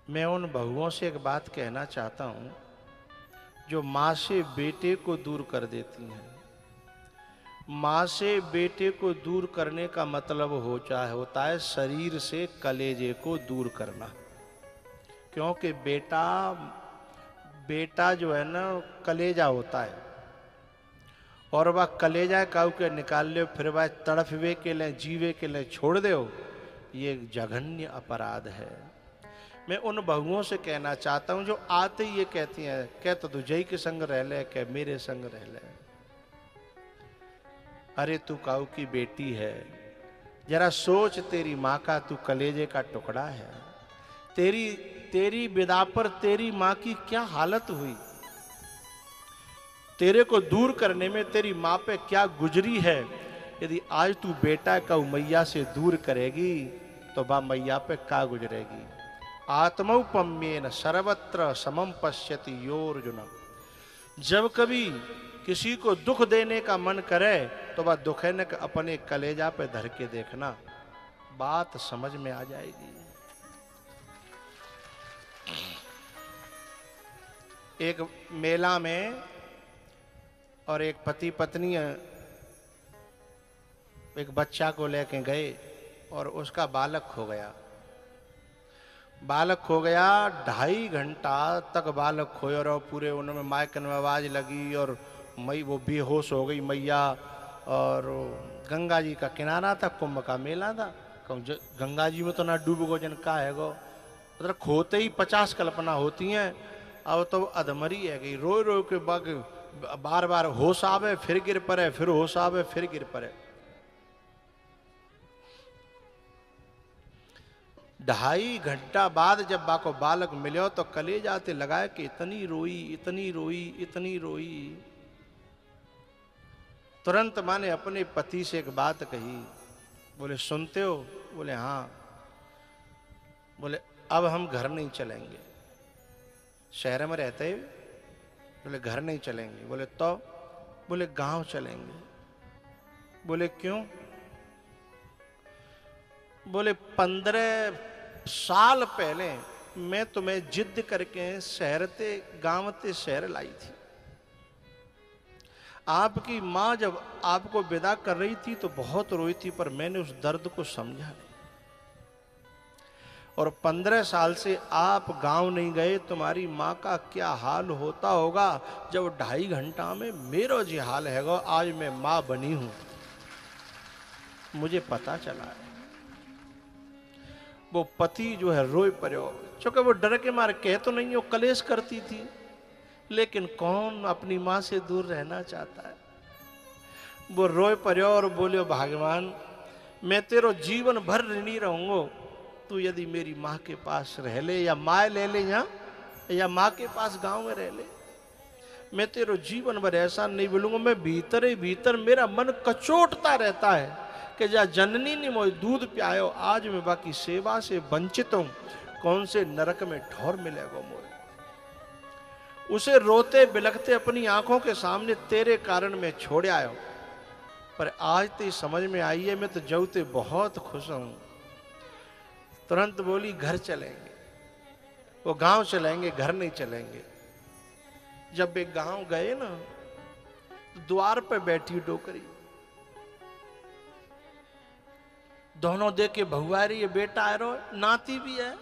मैं उन बहुओं से एक बात कहना चाहता हूं जो मां से बेटे को दूर कर देती हैं। मां से बेटे को दूर करने का मतलब होता है शरीर से कलेजे को दूर करना। क्योंकि बेटा जो है ना कलेजा होता है, और वह कलेजा काऊ के निकाल ले फिर वह तड़फवे के लिए जीवे के लिए छोड़ दो, ये एक जघन्य अपराध है। मैं उन बहुओं से कहना चाहता हूं जो आते ही ये कहती हैं, कह तो तुझे के संग रह ले, कह मेरे संग रह ले। अरे तू काऊ की बेटी है, जरा सोच, तेरी माँ का तू कलेजे का टुकड़ा है। तेरी विदा पर तेरी माँ की क्या हालत हुई, तेरे को दूर करने में तेरी माँ पे क्या गुजरी है। यदि आज तू बेटा का मैया से दूर करेगी तो बा मैया पे क्या गुजरेगी। आत्मौपम्येन सर्वत्र समम पश्यति योर्जुन। जब कभी किसी को दुख देने का मन करे तो वह दुखे न अपने कलेजा पे धर के देखना, बात समझ में आ जाएगी। एक मेला में और एक पति पत्नी एक बच्चा को लेके गए और उसका बालक खो गया। 2.5 घंटा तक बालक खोया और पूरे उनमें माइक में आवाज लगी और वो बेहोश हो गई मैया। और गंगा जी का किनारा था, कुंभ का मेला था। गंगा जी में तो ना डूब गो जन का है गो, मतलब खोते ही 50 कल्पना होती हैं। अब तो अधमरी है गई, रो रो के बार बार होश आवे फिर गिर पड़े, फिर होश आवे फिर गिर पड़े। 2.5 घंटा बाद जब बाको बालक मिलो तो कलेजा ते लगाए कि इतनी रोई इतनी रोई इतनी रोई। तुरंत माने अपने पति से एक बात कही, बोले सुनते हो? बोले हाँ। बोले अब हम घर नहीं चलेंगे, शहर में रहते हैं। बोले घर नहीं चलेंगे। बोले तो? बोले गांव चलेंगे। बोले क्यों? बोले 15 साल पहले मैं तुम्हें जिद करके गांव ते शहर लाई थी। आपकी मां जब आपको विदा कर रही थी तो बहुत रोई थी, पर मैंने उस दर्द को समझा नहीं। और 15 साल से आप गांव नहीं गए, तुम्हारी मां का क्या हाल होता होगा जब 2.5 घंटा में मेरो जी हाल है। आज मैं मां बनी हूं, मुझे पता चला है। वो पति जो है रोए पड़ो, चूंकि वो डर के मारे कह तो नहीं, वो कलेश करती थी, लेकिन कौन अपनी मां से दूर रहना चाहता है। वो रोए पड़ो और बोले भगवान मैं तेरो जीवन भर ऋणी रहूंगा, तू यदि मेरी माँ के पास रह ले या माँ ले ले या माँ के पास गांव में रह ले, मैं तेरो जीवन भर ऐसा नहीं बोलूंगा। मैं भीतर ही भीतर मेरा मन कचोटता रहता है कि जा जननी ने मुझे दूध पियायो, आज मैं बाकी सेवा से वंचित हूं, कौन से नरक में ठौर मिलेगा मुझे। उसे रोते बिलखते अपनी आंखों के सामने तेरे कारण मैं छोड़ आयो, पर आज तो समझ में आई है मैं तो जऊते बहुत खुश हूं। तुरंत बोली घर चलेंगे। वो गांव चलेंगे, घर नहीं चलेंगे। जब वे गांव गए ना, तो द्वार पे बैठी डोकरी, दोनों देख के बहुआ रही है, बेटा आ रहा है, नाती भी है।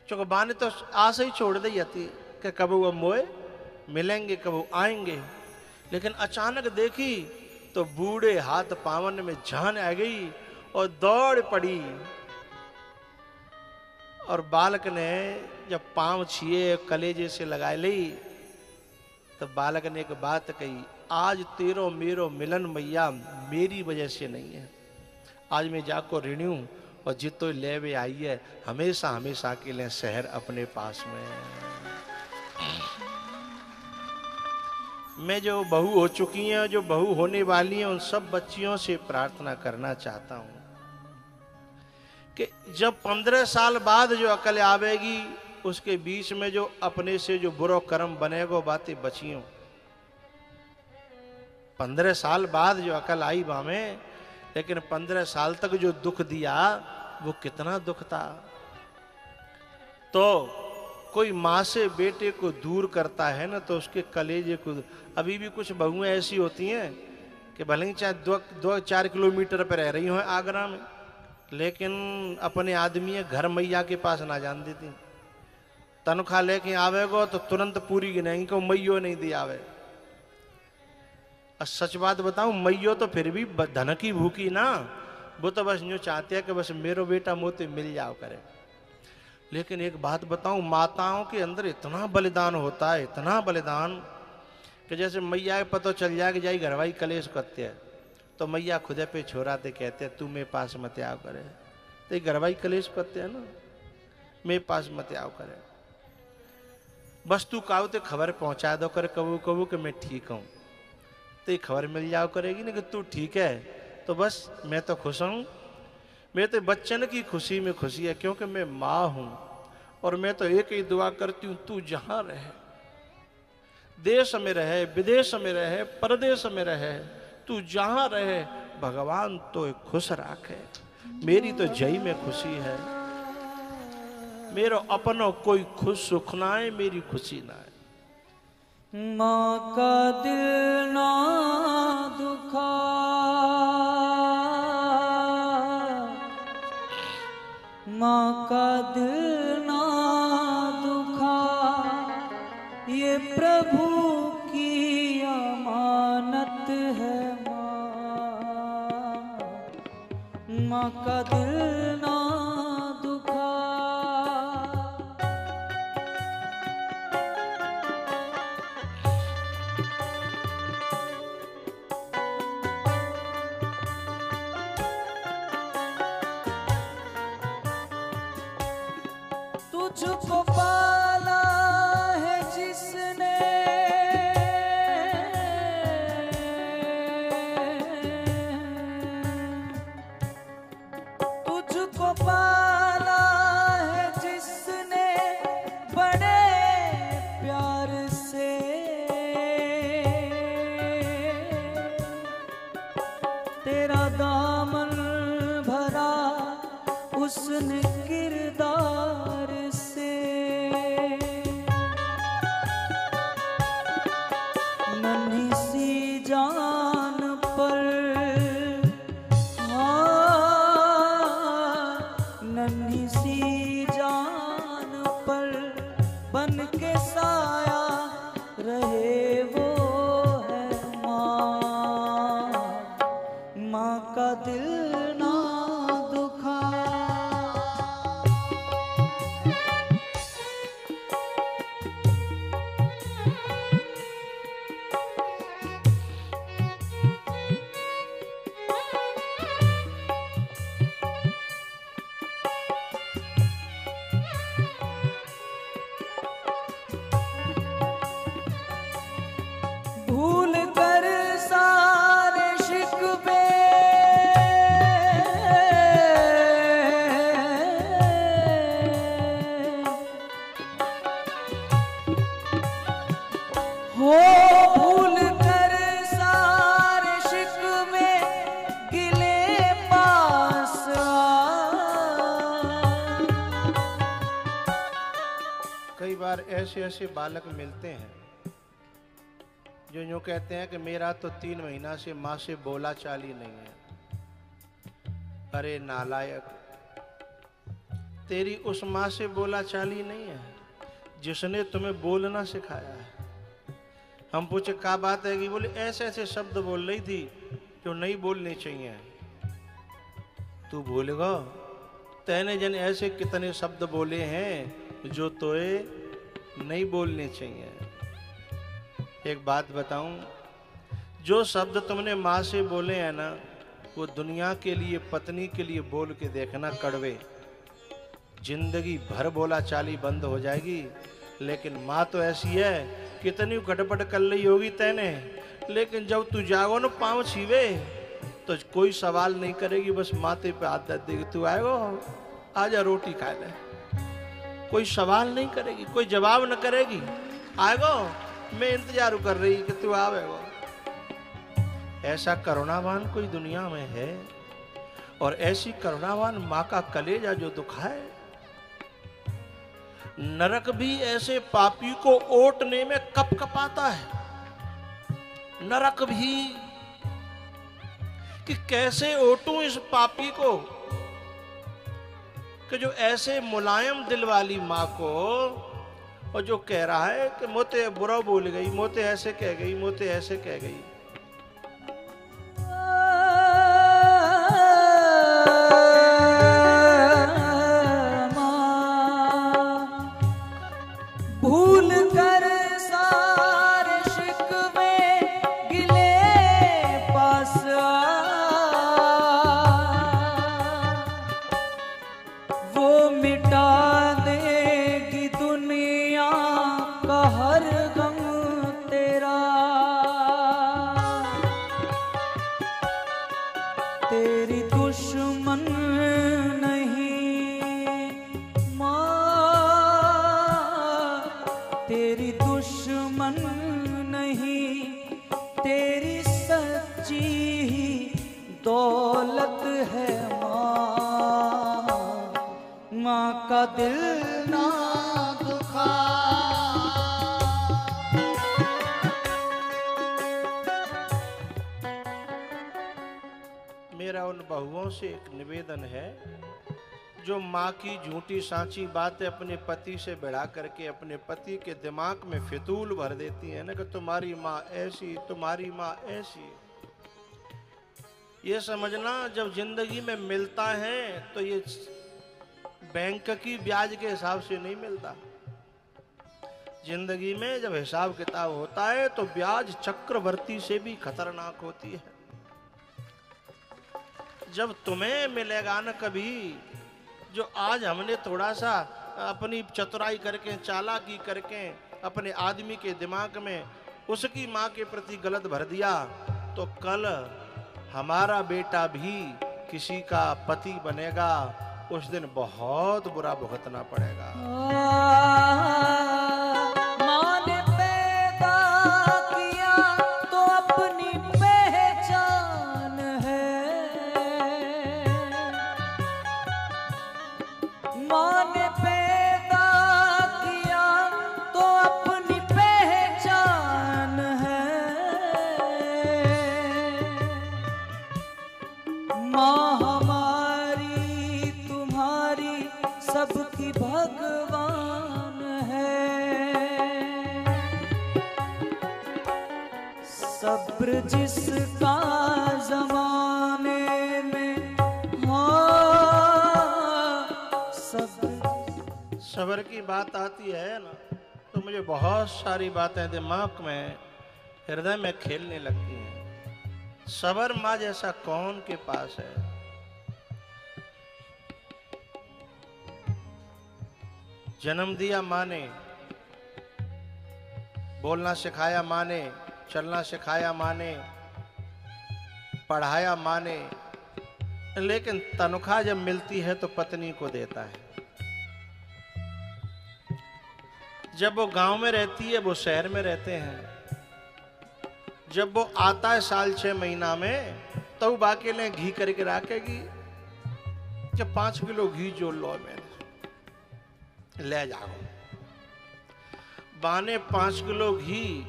चूंकि बाने तो आस ही छोड़ दी जाती कि कब वो मोए मिलेंगे, कब वो आएंगे। लेकिन अचानक देखी तो बूढ़े हाथ पावन में जान आ गई और दौड़ पड़ी। और बालक ने जब पांव छिए कलेजे से लगा ली, तो बालक ने एक बात कही, आज तेरो मेरो मिलन मैया मेरी वजह से नहीं है, आज मैं जाको ऋणी हूं और जितो ले वे आई है हमेशा हमेशा के लिए शहर अपने पास में। मैं जो बहू हो चुकी हैं, जो बहू होने वाली हैं, उन सब बच्चियों से प्रार्थना करना चाहता हूं कि जब 15 साल बाद जो अकल आवेगी, उसके बीच में जो अपने से जो बुरा कर्म बनेगा बातें बचियों। 15 साल बाद जो अकल आई बामें, लेकिन 15 साल तक जो दुख दिया वो कितना दुख था। तो कोई माँ से बेटे को दूर करता है ना, तो उसके कलेजे को, अभी भी कुछ बहुएं ऐसी होती हैं कि भले ही चाहे 2-4 किलोमीटर पर रह रही हो आगरा में, लेकिन अपने आदमी घर मैया के पास ना जान देती। तनख्वाह लेके आवेगो तो तुरंत पूरी गिनेंगी को मैयो नहीं दी आवे। सच बात बताऊं, मैयो तो फिर भी धन की भूखी ना, वो तो बस यूँ चाहते हैं कि बस मेरो बेटा मोते मिल जाओ करे। लेकिन एक बात बताऊं, माताओं के अंदर इतना बलिदान होता है, इतना बलिदान, कि जैसे मैया के पता चल जाए कि जाई घरवाई कलेश करते है, तो मैया खुदे पे छोड़ाते कहते हैं तू मेरे पास मत आओ करे। तो घरवाई कलेश करते हैं ना, मेरे पास मत आओ करे, बस तू काऊ तो खबर पहुंचा दो करे कबू कबू कि मैं ठीक हूं, तो ये खबर मिल जाओ करेगी ना कि तू ठीक है, तो बस मैं तो खुश हूं। मेरे तो बच्चन की खुशी में खुशी है, क्योंकि मैं माँ हूं। और मैं तो एक ही दुआ करती हूं, तू जहां रहे, देश में रहे, विदेश में रहे, परदेश में रहे, तू जहां रहे, भगवान तो खुश रखे। मेरी तो जय में खुशी है, मेरो अपनो कोई खुश सुख ना है, मेरी खुशी ना है। माँ का दिल ना दुखा, माँ का दिल ना दुखा, ये प्रभु की अमानत है। माँ का दिल ना दुखा। तुझको पाला है जिसने, तुझको पाला है जिसने बड़े प्यार से, तेरा दामन भरा उसने किरदार से। नन्ही सी जान पर, हाँ, नन्ही सी जान पर बन के साया रहे वो है माँ। माँ का दिल ना दुखा। भूल कर सारे शिकवे, हो भूल कर सारे शिकवे गिले पास कई बार ऐसे ऐसे बालक मिलते हैं जो यूँ कहते हैं कि मेरा तो 3 महीना से माँ से बोला चाली नहीं है। अरे नालायक, तेरी उस माँ से बोला चाली नहीं है जिसने तुम्हें बोलना सिखाया है। हम पूछे क्या बात है कि बोले ऐसे ऐसे शब्द बोल रही थी जो नहीं बोलने चाहिए। तू भूलेगा, तैने जन ऐसे कितने शब्द बोले हैं जो तोए नहीं बोलने चाहिए। एक बात बताऊं, जो शब्द तुमने माँ से बोले हैं ना, वो दुनिया के लिए, पत्नी के लिए बोल के देखना कड़वे, जिंदगी भर बोला चाली बंद हो जाएगी। लेकिन माँ तो ऐसी है, कितनी गड़बड़ कर ली होगी तैने, लेकिन जब तू जागो ना पाँव छीवे तो कोई सवाल नहीं करेगी, बस माथे पे हाथ रख देगी, तू आएगो आजा रोटी खा ले। कोई सवाल नहीं करेगी, कोई जवाब न करेगी, आएगो मैं इंतजार कर रही कि तू आवेगो। ऐसा करुणावान कोई दुनिया में है? और ऐसी करुणावान माँ का कलेजा जो दुखाए। नरक भी ऐसे पापी को ओटने में कप कपाता है। नरक भी कि कैसे ओटूं इस पापी को, कि जो ऐसे मुलायम दिल वाली माँ को, और जो कह रहा है कि मोते बुरा बोल गई, मोते ऐसे कह गई, मोते ऐसे कह गई। भूल कर सारे शिकवे गिले पास वो मिटा देगी दुनिया का हर गम तेरा। तेरी दुश्मन तेरी दुश्मन नहीं, तेरी सच्ची दौलत है माँ। माँ का दिल ना दुखा। मेरा उन बहुओं से एक निवेदन है जो माँ की झूठी सांची बातें अपने पति से बढ़ा करके अपने पति के दिमाग में फितूल भर देती है ना, कि तुम्हारी माँ ऐसी, तुम्हारी माँ ऐसी। ये समझना जब जिंदगी में मिलता है तो ये बैंक की ब्याज के हिसाब से नहीं मिलता। जिंदगी में जब हिसाब किताब होता है तो ब्याज चक्रवर्ती से भी खतरनाक होती है। जब तुम्हें मिलेगा ना कभी, जो आज हमने थोड़ा सा अपनी चतुराई करके, चालाकी करके अपने आदमी के दिमाग में उसकी माँ के प्रति गलत भर दिया, तो कल हमारा बेटा भी किसी का पति बनेगा, उस दिन बहुत बुरा भुगतना पड़ेगा। माँ ने पैदा किया तो अपनी पहचान है। माँ ने पैदा किया तो अपनी पहचान है। माँ हमारी तुम्हारी सबकी भगवान है। सब्र जिसका जमाने में, सब्र की बात आती है ना तो मुझे बहुत सारी बातें दिमाग में, हृदय में खेलने लगती हैं। सब्र माँ जैसा कौन के पास है? जन्म दिया माँ ने, बोलना सिखाया माँ ने, चलना सिखाया माँ ने, पढ़ाया माँ ने, लेकिन तनख्वाह जब मिलती है तो पत्नी को देता है। जब वो गांव में रहती है, वो शहर में रहते हैं। जब वो आता है साल 6 महीना में, तो वो बाकी ने घी करके रखेगी कि 5 किलो घी जोड़ लो, मैंने ले जाओ। बाने 5 किलो घी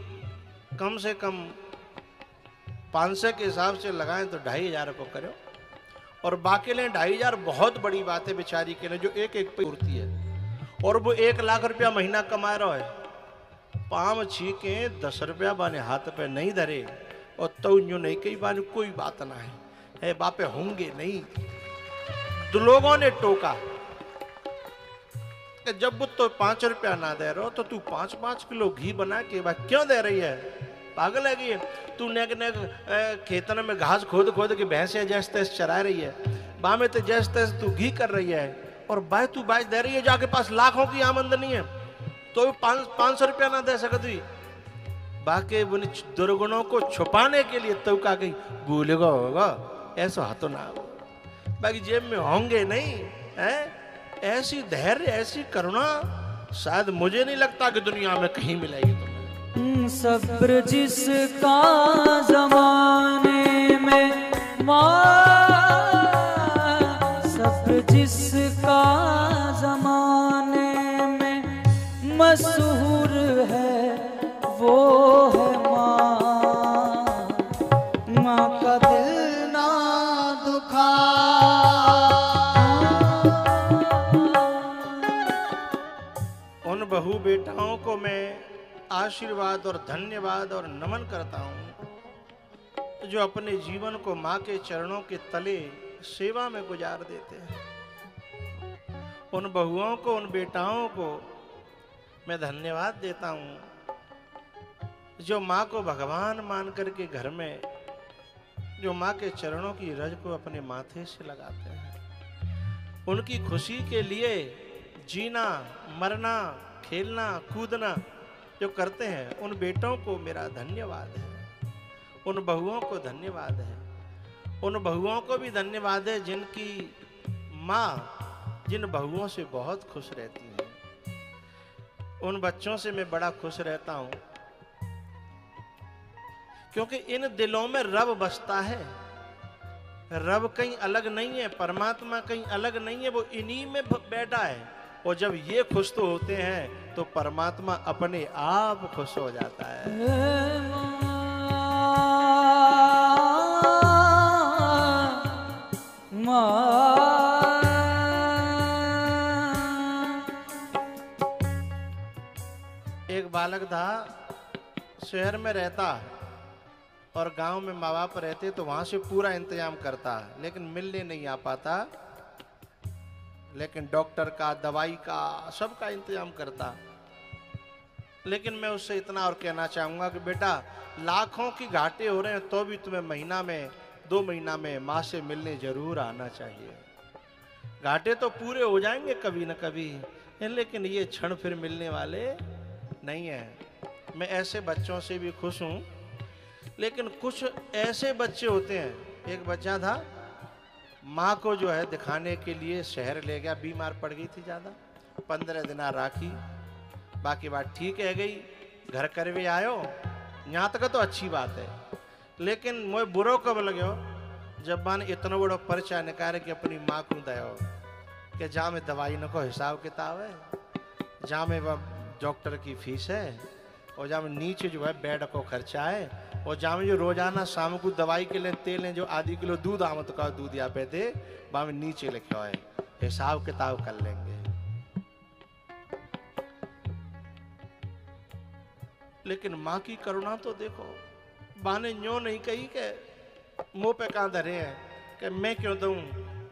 कम से कम 500 के हिसाब से लगाएं तो 2500 को करो, और बाकी ने 2500 बहुत बड़ी बात है बेचारी के लिए, जो एक पे उड़ती है। और वो 1 लाख रुपया महीना कमा रहा है, पाम छीके 10 रुपया बाने हाथ पे नहीं धरे, और तो यूं नहीं कही बाने कोई बात ना है बापे होंगे नहीं। तो लोगों ने टोका कि जब तो 5 रुपया ना दे रहो तो तू 5-5 किलो घी बना के बाद क्यों दे रही है? पागल है कि तू नेक खेतन में घास खोद खोद के भैंसे जैसे तैसे चरा रही है, बा में तो जैसे तैसे तू घी कर रही है, और बाय तू बाय दे रही है, जाके पास लाखों की आमदनी है तो 500 रुपया ना दे सकती। बाकी उन दुर्गुणों को छुपाने के लिए तो का गई भूलेगा होगा, ऐसा हाथों ना हो, बाकी जेब में होंगे नहीं है। ऐसी धैर्य, ऐसी करुणा शायद मुझे नहीं लगता कि दुनिया में कहीं मिलेगी तुम्हें। सब्र जिसका जमाने में सब्र जिसका जमाने में मशहूर है वो है माँ। माँ का दिल ना दुखा। उन बहू बेटाओं को मैं आशीर्वाद और धन्यवाद और नमन करता हूं जो अपने जीवन को माँ के चरणों के तले सेवा में गुजार देते हैं। उन बहुओं को, उन बेटाओं को मैं धन्यवाद देता हूं जो माँ को भगवान मान करके घर में, जो माँ के चरणों की रज को अपने माथे से लगाते हैं। उनकी खुशी के लिए जीना, मरना, खेलना, कूदना जो करते हैं, उन बेटों को मेरा धन्यवाद है। उन बहुओं को धन्यवाद है। उन बहुओं को भी धन्यवाद है जिनकी माँ जिन बहुओं से बहुत खुश रहती है। उन बच्चों से मैं बड़ा खुश रहता हूं क्योंकि इन दिलों में रब बसता है। रब कहीं अलग नहीं है, परमात्मा कहीं अलग नहीं है, वो इन्हीं में बैठा है। और जब ये खुश तो होते हैं तो परमात्मा अपने आप खुश हो जाता है। एक बालक था, शहर में रहता और गांव में माँ बाप रहते तो वहां से पूरा इंतजाम करता, लेकिन मिलने नहीं आ पाता। लेकिन डॉक्टर का, दवाई का, सबका इंतजाम करता। लेकिन मैं उससे इतना और कहना चाहूंगा कि बेटा, लाखों की घाटे हो रहे हैं तो भी तुम्हें महीना में, 2 महीना में माँ से मिलने जरूर आना चाहिए। घाटे तो पूरे हो जाएंगे कभी न कभी, लेकिन ये क्षण फिर मिलने वाले नहीं है। मैं ऐसे बच्चों से भी खुश हूं, लेकिन कुछ ऐसे बच्चे होते हैं। एक बच्चा था, माँ को जो है दिखाने के लिए शहर ले गया, बीमार पड़ गई थी ज्यादा, 15 दिन राखी, बाकी बात ठीक है गई। घर करवे आयो, यहाँ तक तो अच्छी बात है, लेकिन मुझे बुरो कब लगे जब मैंने इतना बड़ा पर्चा निकाले कि अपनी माँ को दयो कि जहाँ में दवाई न को हिसाब किताब है, जहाँ में डॉक्टर की फीस है, और जहाँ में नीचे जो है बेड को खर्चा है, और जहाँ में जो रोजाना शाम को दवाई के लिए तेल है जो आधी किलो दूध आमद का दूध या पे दे, वहाँ में नीचे लिखा है हिसाब किताब कर लेंगे। लेकिन माँ की करुणा तो देखो, बाने न्यो नहीं कही के मुंह पे कहाँ धरे हैं कि मैं क्यों दूं,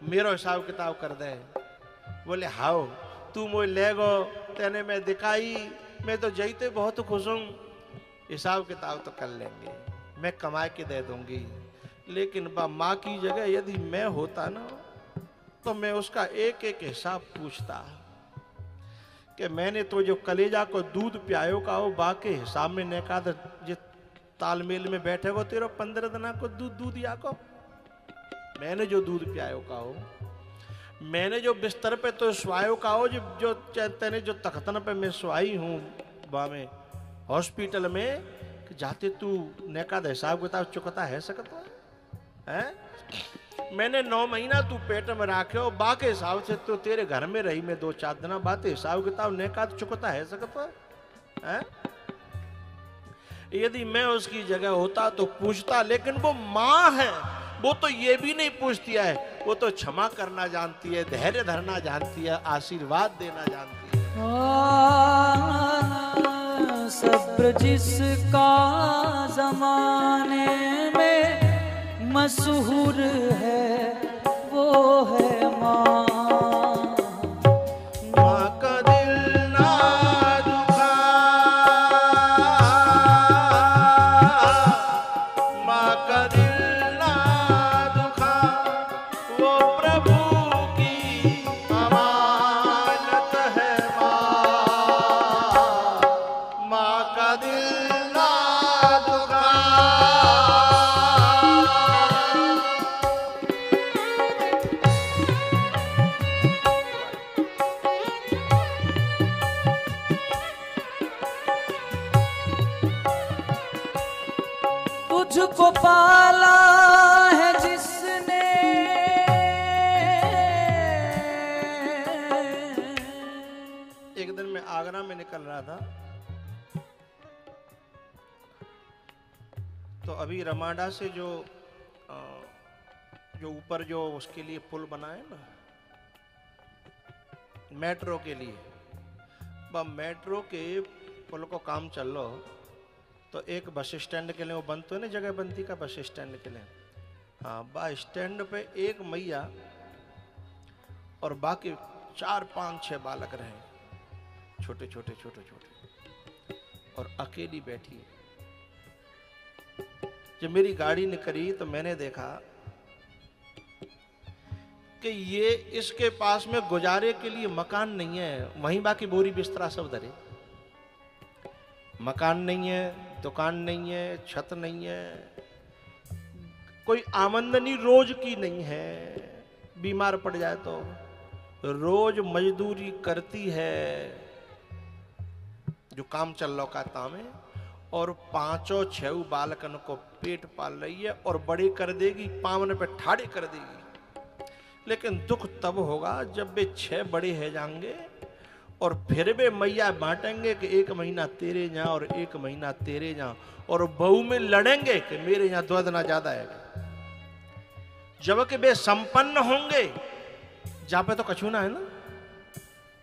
मेरो हिसाब किताब कर दे। बोले हाओ तू मोए ले गो, तेने मैं दिखाई, मैं तो जईते बहुत खुश हूं, हिसाब किताब तो कर लेंगे, मैं कमा के दे दूंगी। लेकिन माँ की जगह यदि मैं होता ना तो मैं उसका एक एक हिसाब पूछता कि मैंने तो जो कलेजा को दूध पियायो का हो, बाकी हिसाब में ने का जो तालमेल में बैठे हो तेरे 15 दिन को दूध या को, मैंने जो दूध पियायो का हो, मैंने जो बिस्तर पे तो स्वायो का हो, जो तेने जो तख्तन पे मैं स्वाई हूँ में हॉस्पिटल में, कि जाते तू नेका हिसाब किताब चुकता है सकता है? मैंने 9 महीना तू पेट में राखे हो, बाकी हिसाब से तो तेरे घर में रही मैं 2-4 दिन, बात हिसाब किताब नेका चुकता है सकता है? यदि मैं उसकी जगह होता तो पूछता, लेकिन वो माँ है, वो तो ये भी नहीं पूछती है, वो तो क्षमा करना जानती है, धैर्य धरना जानती है, आशीर्वाद देना जानती है। सब्र जिसका जमाने में मशहूर है वो है माँ। माँ का दिल ना दुखा, माँ का दिल ना दुखा, वो प्रभु की अमानत है माँ। माँ का दिल ना दुखा। तुझको पाला है जिसने, एक दिन मैं आगरा में निकल रहा था, तो अभी रमाडा से जो ऊपर जो उसके लिए पुल बना है ना, मेट्रो के लिए, वह मेट्रो के पुल को काम चल लो, तो एक बस स्टैंड के लिए वो बन तो है ना, जगह बनती का बस स्टैंड के लिए। हाँ, बस स्टैंड पे एक मैया और बाकी 4, 5, 6 बालक रहे, छोटे छोटे छोटे छोटे, और अकेली बैठी। जब मेरी गाड़ी निकली तो मैंने देखा कि ये इसके पास में गुजारे के लिए मकान नहीं है, वहीं बाकी बोरी बिस्तरा सब धरे। मकान नहीं है, दुकान नहीं है, छत नहीं है, कोई आमदनी रोज की नहीं है। बीमार पड़ जाए तो रोज मजदूरी करती है, जो काम चल रहा कहता में, और 5 6 बालकन को पेट पाल रही है और बड़े कर देगी, पावन पे ठाड़े कर देगी। लेकिन दुख तब होगा जब वे 6 बड़े है जाएंगे और फिर वे मैया बांटेंगे कि 1 महीना तेरे यहाँ और 1 महीना तेरे यहाँ, और बहू में लड़ेंगे कि मेरे यहाँ द्वदना ज्यादा है। जबकि वे संपन्न होंगे, जहां पे तो कछु ना है ना,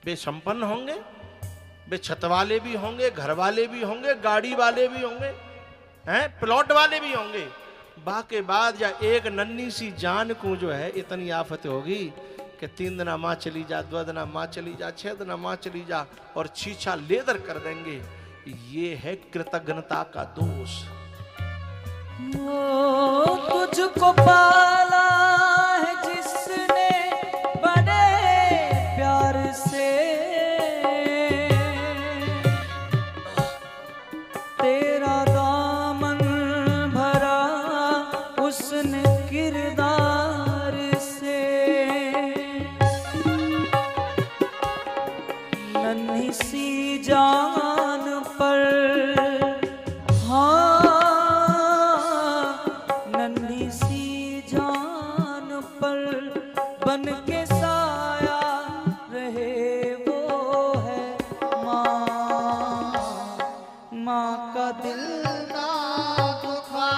वे संपन्न होंगे, वे छत वाले भी होंगे, घर वाले भी होंगे, गाड़ी वाले भी होंगे, हैं, प्लॉट वाले भी होंगे। बाके बाद या एक नन्ही सी जान को जो है इतनी आफत होगी कि 3 दिना माँ चली जा, 2 दिना माँ चली जा, 6 दिना माँ चली जा, और छीछा लेदर कर देंगे। ये है कृतज्ञता का दोष। तुझको पाला है जिसने बड़े प्यार से, तेरा दामन भरा उसने किरदार से। नन्ही सी जान पर, नन्ही सी जान पर बन के साया रहे वो है माँ। माँ का दिल ना दुखा,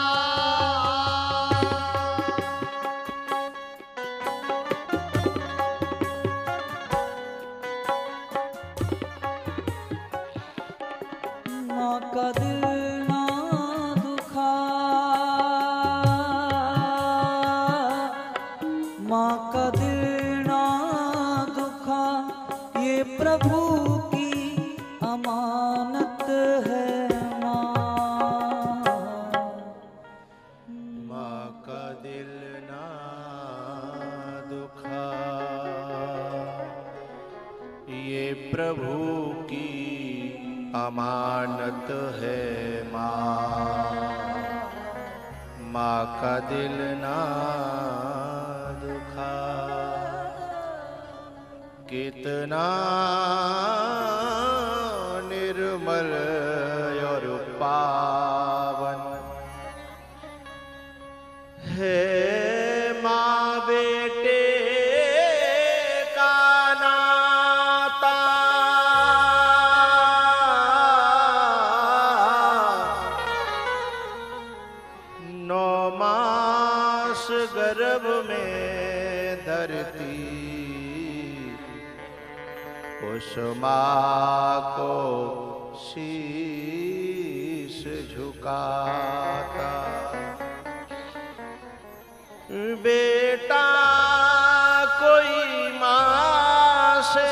माँ का दिल ना दुखा, माँ का दिल ना दुखा, ये प्रभु की अमानत है माँ। माँ का दिल ना दुखा, ये प्रभु की अमानत है माँ। माँ का दिल ना दुखा, कितना निर्मल और पावन है माँ बेटे का नाता। 9 मास गर्भ में धरती उस माँ को शीश झुकाता। बेटा कोई माँ से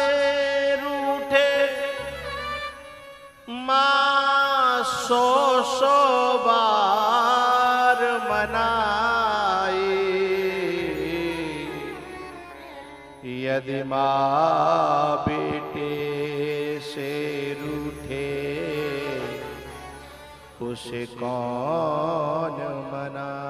रूठे, माँ 100 बार मनाए। यदि माँ बेटे से रूठे, उसे कौन मनाए।